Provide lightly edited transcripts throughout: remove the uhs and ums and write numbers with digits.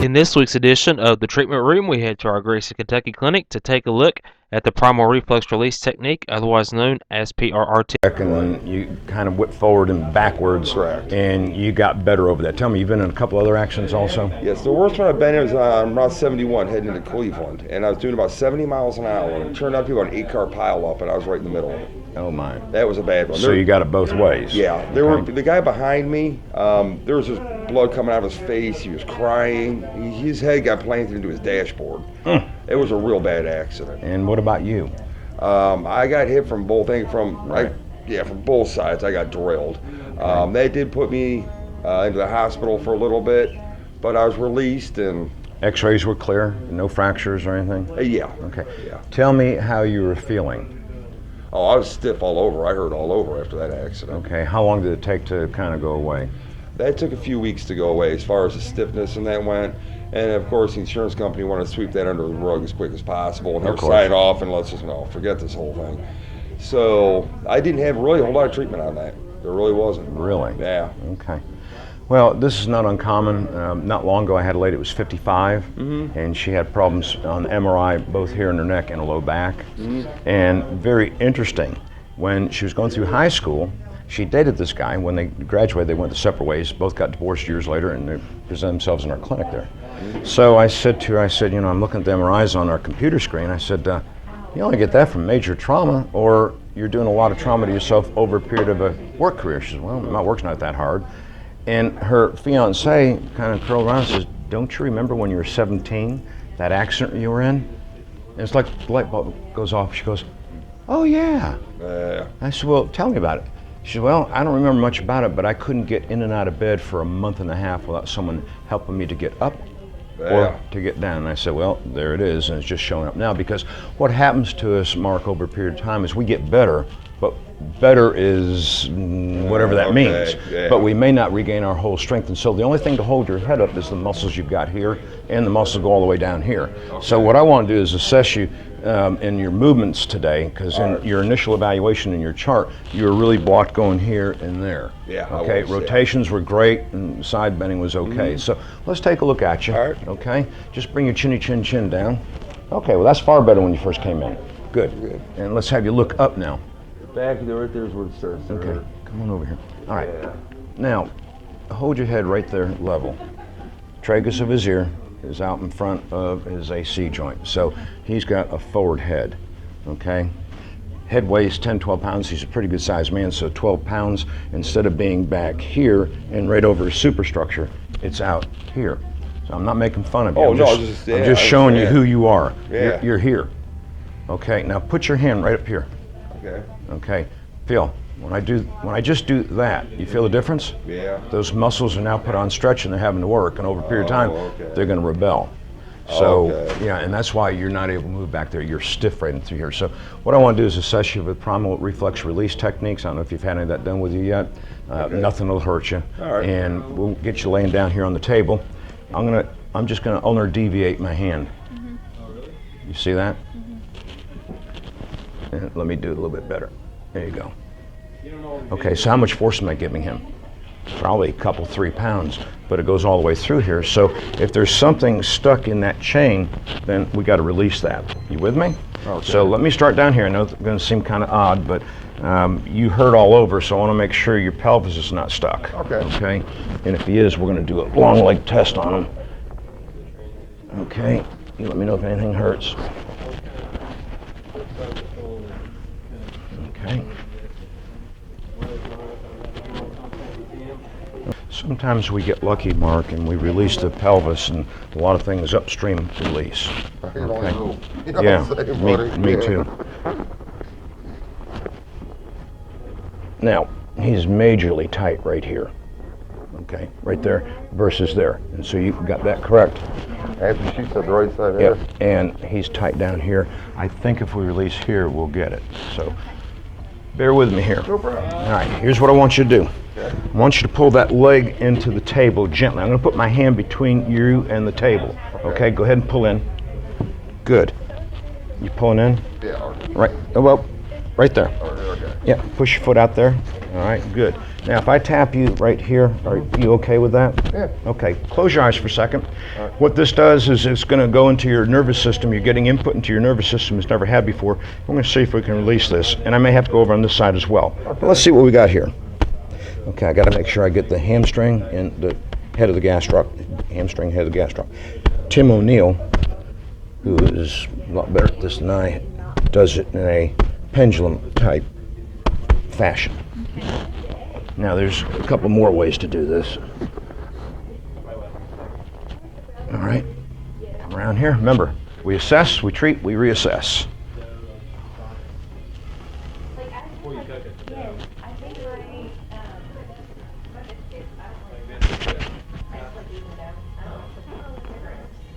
In this week's edition of the Treatment Room, we head to our Grayson, Kentucky clinic to take a look at the primal reflex release technique, otherwise known as PRRT. And you kind of whip forward and backwards. Correct. And you got better over that. Tell me, you've been in a couple other accidents also? Yes, the worst one I've been in was on Route 71 heading into Cleveland, and I was doing about 70 miles an hour, and it turned out to be about an 8-car pile up, and I was right in the middle of it. Oh my. That was a bad one. So you got it both ways? Yeah, the guy behind me, there was just blood coming out of his face. He was crying. His head got planted into his dashboard. It was a real bad accident. And what about you? I got hit from both angles, from both sides. I got drilled. That did put me into the hospital for a little bit, but I was released and. X-rays were clear? No fractures or anything? Yeah. Okay. Yeah. Tell me how you were feeling. Oh, I was stiff all over. I hurt all over after that accident. Okay. How long did it take to kind of go away? That took a few weeks to go away as far as the stiffness and that went. And of course, the insurance company wanted to sweep that under the rug as quick as possible and have sign off and let's just forget this whole thing. So I didn't have really a whole lot of treatment on that. There really wasn't. Really? Yeah. Okay. Well, this is not uncommon. Not long ago, I had a lady that was 55, and she had problems on MRI both here in her neck and a low back. And very interesting, when she was going through high school, she dated this guy. When they graduated, they went their separate ways. Both got divorced years later, and they presented themselves in our clinic there. So I said to her, you know, I'm looking at the MRIs on our computer screen. I said, you only get that from major trauma, or you're doing a lot of trauma to yourself over a period of a work career. She said, well, my work's not that hard. And her fiance kind of curled around and says, don't you remember when you were 17, that accident you were in? And it's like the light bulb goes off. She goes, oh yeah. I said, well, tell me about it. She said, well, I don't remember much about it, but I couldn't get in and out of bed for a month and a half without someone helping me to get up or to get down. And I said, well, there it is, and it's just showing up now. Because what happens to us, Mark, over a period of time is we get better, but better is whatever that means. But we may not regain our whole strength. And so the only thing to hold your head up is the muscles you've got here, and the muscles go all the way down here. So what I want to do is assess you in your movements today, because in your initial evaluation in your chart, you were really blocked going here and there. Okay, rotations were great, and side bending was okay. So let's take a look at you. Okay, just bring your chinny chin down. Okay, well that's far better when you first came in. Good. And let's have you look up now. Back there, right there is where it starts. Okay, come on over here. All right. Now, hold your head right there level. Tragus of his ear is out in front of his AC joint. So he's got a forward head, okay? Head weighs 10, 12 pounds. He's a pretty good sized man, so 12 pounds, instead of being back here and right over his superstructure, it's out here. So I'm not making fun of you. I'm just showing you who you are. You're here. Okay, now put your hand right up here. Okay, feel. When I just do that, you feel the difference? Yeah. Those muscles are now put on stretch and they're having to work, and over a period of time, they're going to rebel. So, yeah, and that's why you're not able to move back there. You're stiff right in through here. So what I want to do is assess you with primal reflex release techniques. I don't know if you've had any of that done with you yet. Nothing will hurt you. And we'll get you laying down here on the table. I'm just going to ulnar deviate my hand. You see that? And let me do it a little bit better. There you go. Okay, so how much force am I giving him? Probably a couple, 3 pounds, but it goes all the way through here. So if there's something stuck in that chain, then we got to release that. You with me? So let me start down here. I know it's going to seem kind of odd, but you hurt all over, so I want to make sure your pelvis is not stuck. Okay? And if he is, we're going to do a long leg test on him. Okay, you let me know if anything hurts. Okay. Sometimes we get lucky, Mark, and we release the pelvis, and a lot of things upstream release. Okay. Yeah, me too. Now, he's majorly tight right here. Okay, right there versus there. And so you got that correct. After she said the right side here. And he's tight down here. I think if we release here, we'll get it. So bear with me here. No problem. All right, here's what I want you to do. I want you to pull that leg into the table gently. I'm going to put my hand between you and the table. Okay, go ahead and pull in. Good. You pulling in? Yeah. Right. Oh, well, right there. Okay. Yeah, push your foot out there. All right, good. Now, if I tap you right here, are you okay with that? Yeah. Okay, close your eyes for a second. What this does is it's going to go into your nervous system. You're getting input into your nervous system it's never had before. I'm going to see if we can release this, and I may have to go over on this side as well. But let's see what we got here. Okay, I got to make sure I get the hamstring and the head of the gastroc. Hamstring, head of the gastroc. Tim O'Neill, who is a lot better at this than I, does it in a pendulum type fashion. Now there's a couple more ways to do this. All right, come around here. Remember, we assess, we treat, we reassess.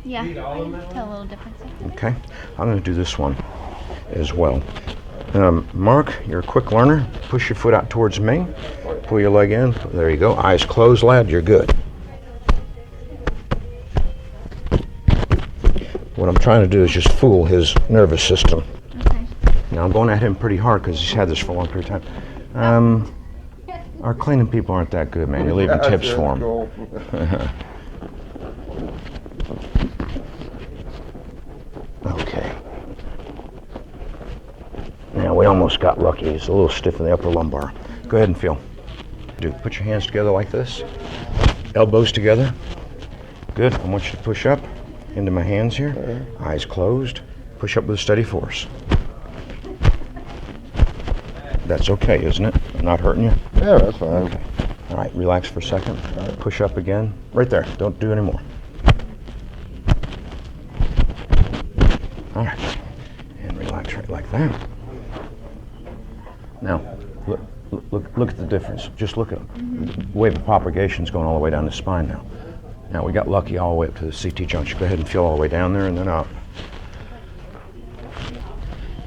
Yeah, I can tell a little difference. Okay, I'm going to do this one as well. Mark, you're a quick learner. Push your foot out towards me. Pull your leg in. There you go. Eyes closed, lad. You're good. What I'm trying to do is just fool his nervous system. Okay. Now I'm going at him pretty hard because he's had this for a long period of time. Our cleaning people aren't that good, man. You're leaving tips for them. Okay. Now we almost got lucky. He's a little stiff in the upper lumbar. Go ahead and feel. Put your hands together like this. Elbows together. Good. I want you to push up into my hands here. Eyes closed. Push up with a steady force. That's okay, isn't it? I'm not hurting you? Yeah, that's fine. Okay. All right, relax for a second. Push up again. Right there. Don't do any more. All right. And relax right like that. Now, look at the difference. Just look at them. The wave of propagation is going all the way down the spine now. Now, we got lucky all the way up to the CT junction. Go ahead and feel all the way down there and then up.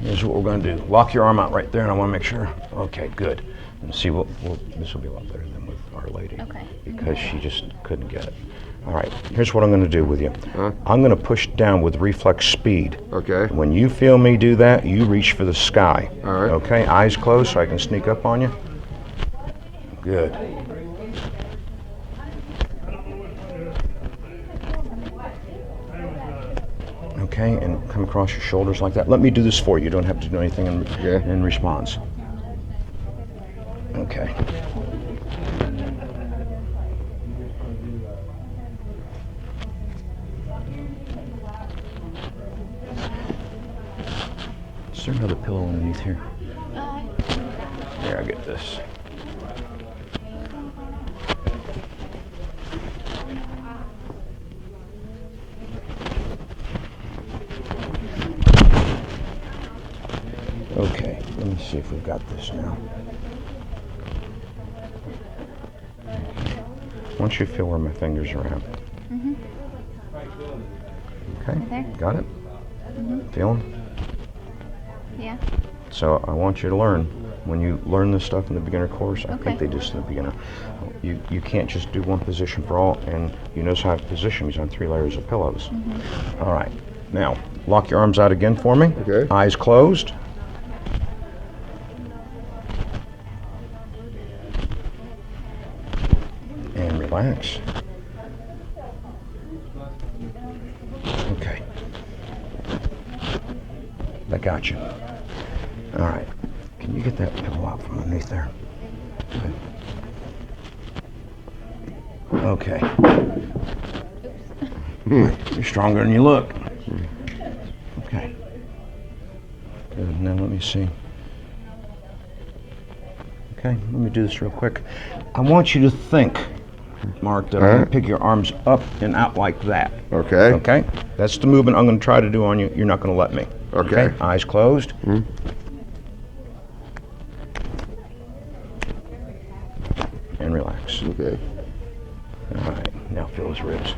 Here's what we're going to do. Lock your arm out right there, and I want to make sure. Okay, good. And see, this will be a lot better than with Our Lady. Okay. Because she just couldn't get it. All right, here's what I'm going to do with you. I'm going to push down with reflex speed. Okay. When you feel me do that, you reach for the sky. All right. Okay, eyes closed so I can sneak up on you. Good. Okay, and come across your shoulders like that. Let me do this for you. You don't have to do anything in response. Okay. Is there another pillow underneath here? Here, I get this. Okay, let me see if we've got this now. Once you feel where my fingers are at. Okay, Right there? got it? Feeling? Yeah. So I want you to learn. When you learn this stuff in the beginner course, I Okay. think they do this in the beginner. You can't just do one position for all, and you notice how I position these on 3 layers of pillows. All right, now lock your arms out again for me. Okay. Eyes closed. And relax. Okay. I got you. All right. Can you get that pillow out from underneath there? Good. Okay. You're stronger than you look. Okay. Good. Now let me see. Okay, let me do this real quick. I want you to think, Mark, that I'm going to pick your arms up and out like that. Okay. Okay? That's the movement I'm going to try to do on you. You're not going to let me. Okay. Eyes closed. And relax. Okay. All right, now feel his ribs.